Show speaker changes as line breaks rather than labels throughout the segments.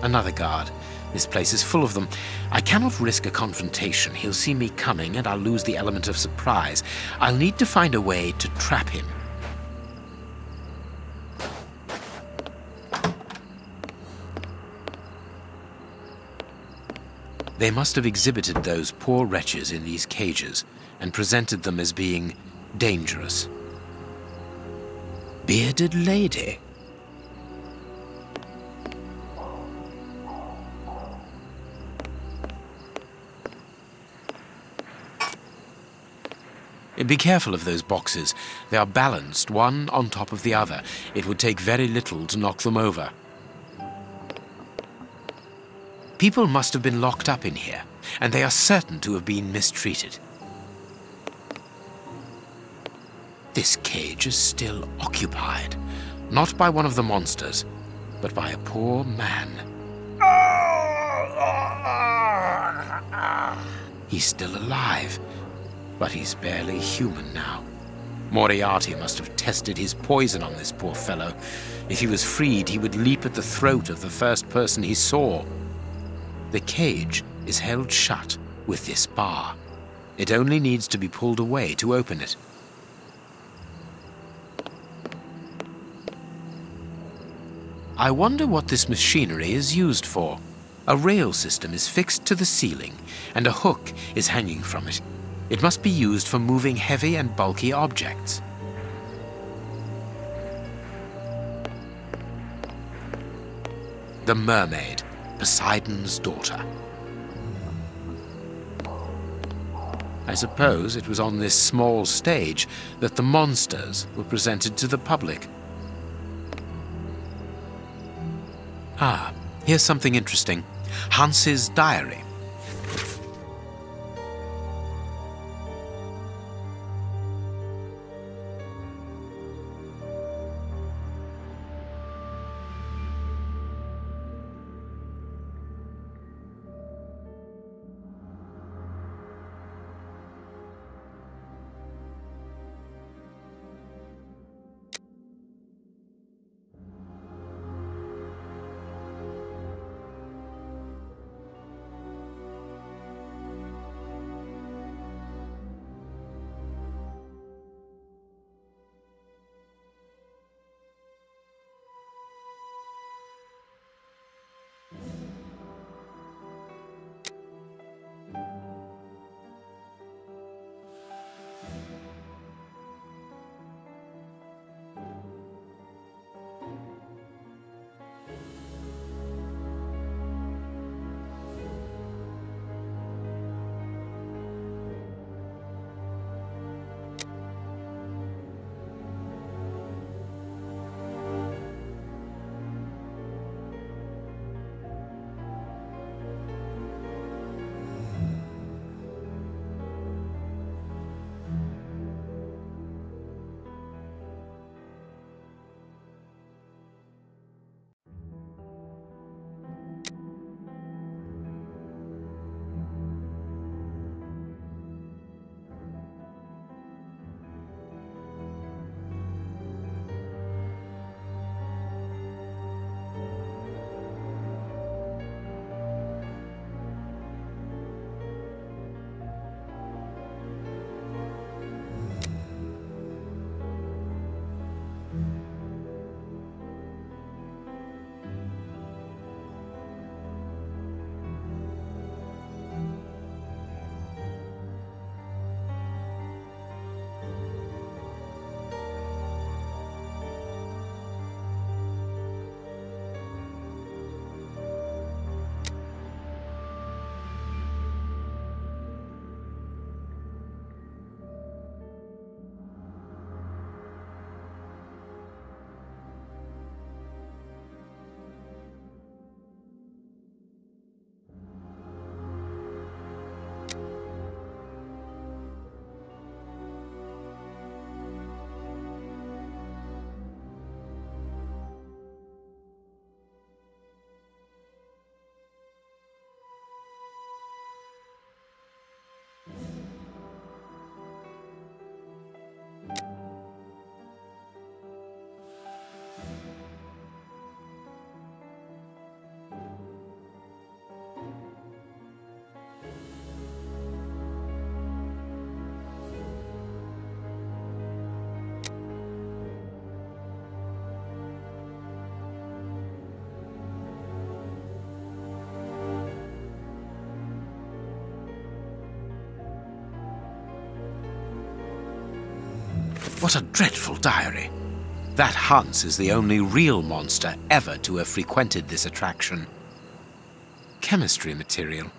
Another guard. This place is full of them. I cannot risk a confrontation. He'll see me coming and I'll lose the element of surprise. I'll need to find a way to trap him. They must have exhibited those poor wretches in these cages and presented them as being dangerous. Bearded lady. Be careful of those boxes. They are balanced, one on top of the other. It would take very little to knock them over. People must have been locked up in here, and they are certain to have been mistreated. This cage is still occupied, not by one of the monsters, but by a poor man. He's still alive, but he's barely human now. Moriarty must have tested his poison on this poor fellow. If he was freed, he would leap at the throat of the first person he saw. The cage is held shut with this bar. It only needs to be pulled away to open it. I wonder what this machinery is used for. A rail system is fixed to the ceiling, and a hook is hanging from it. It must be used for moving heavy and bulky objects. The mermaid, Poseidon's daughter. I suppose it was on this small stage that the monsters were presented to the public. Ah, here's something interesting. Hans's diary. What a dreadful diary. That Hans is the only real monster ever to have frequented this attraction. Chemistry material.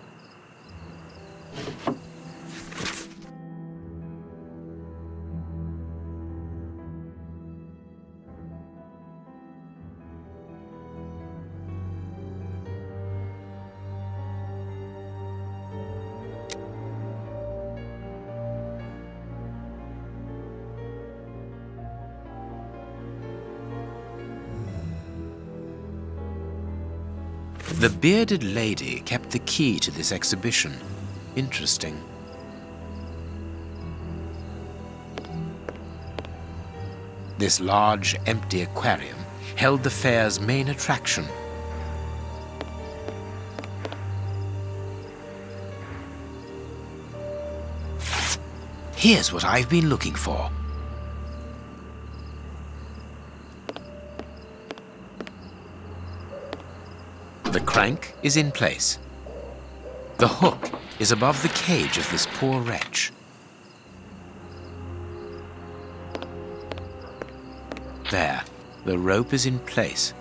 The bearded lady kept the key to this exhibition. Interesting. This large, empty aquarium held the fair's main attraction. Here's what I've been looking for. The crank is in place. The hook is above the cage of this poor wretch. There, the rope is in place.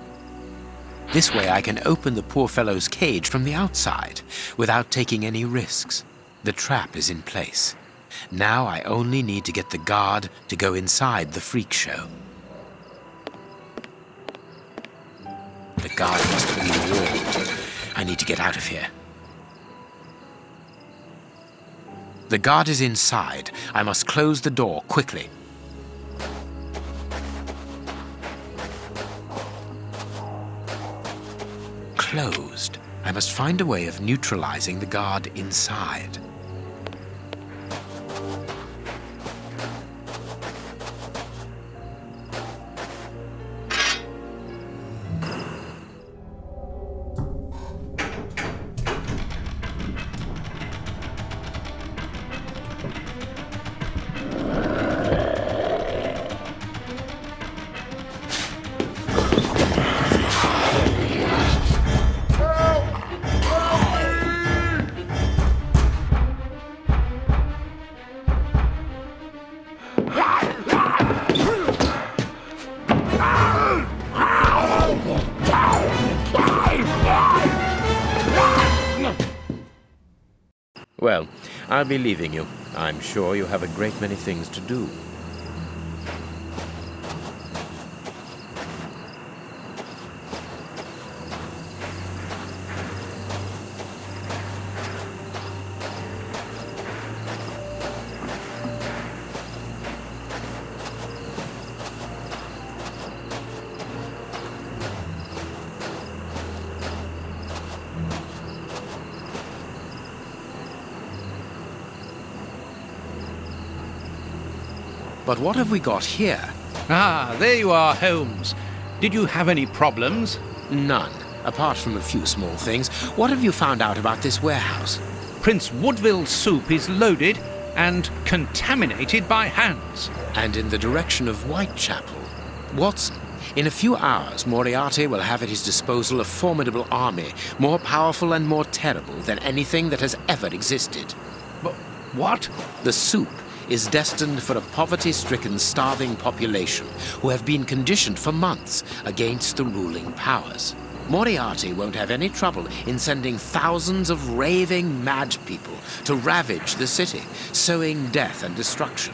This way I can open the poor fellow's cage from the outside without taking any risks. The trap is in place. Now I only need to get the guard to go inside the freak show. The guard must have been warned. I need to get out of here. The guard is inside. I must close the door quickly. Closed. I must find a way of neutralizing the guard inside.
Well, I'll be leaving you. I'm sure you have a great many things to do.
But what have we got here?
Ah, there you are, Holmes. Did you have any problems?
None, apart from a few small things. What have you found out about this warehouse?
Prince Woodville's soup is loaded and contaminated by Hans.
And in the direction of Whitechapel. Watson, in a few hours, Moriarty will have at his disposal a formidable army, more powerful and more terrible than anything that has ever existed.
But what?
The soup is destined for a poverty-stricken, starving population who have been conditioned for months against the ruling powers. Moriarty won't have any trouble in sending thousands of raving mad people to ravage the city, sowing death and destruction.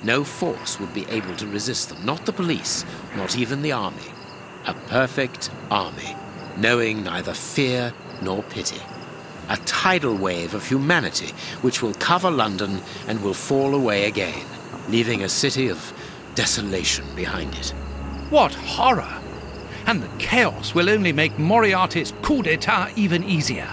No force would be able to resist them, not the police, not even the army. A perfect army, knowing neither fear nor pity. A tidal wave of humanity which will cover London and will fall away again, leaving a city of desolation behind it.
What horror! And the chaos will only make Moriarty's coup d'etat even easier.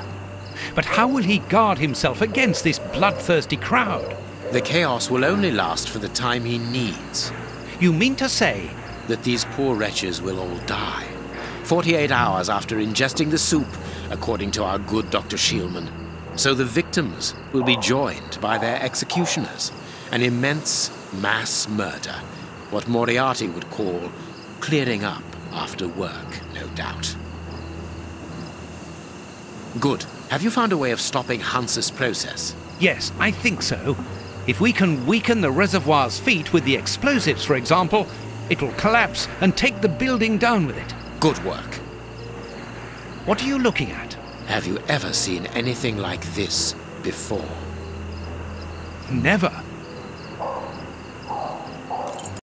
But how will he guard himself against this bloodthirsty crowd?
The chaos will only last for the time he needs.
You mean to say
that these poor wretches will all die 48 hours after ingesting the soup, according to our good Dr. Shielman. So the victims will be joined by their executioners. An immense mass murder. What Moriarty would call clearing up after work, no doubt. Good. Have you found a way of stopping Hans's process?
Yes, I think so. If we can weaken the reservoir's feet with the explosives, for example, it will collapse and take the building down with it.
Good work.
What are you looking at?
Have you ever seen anything like this before?
Never.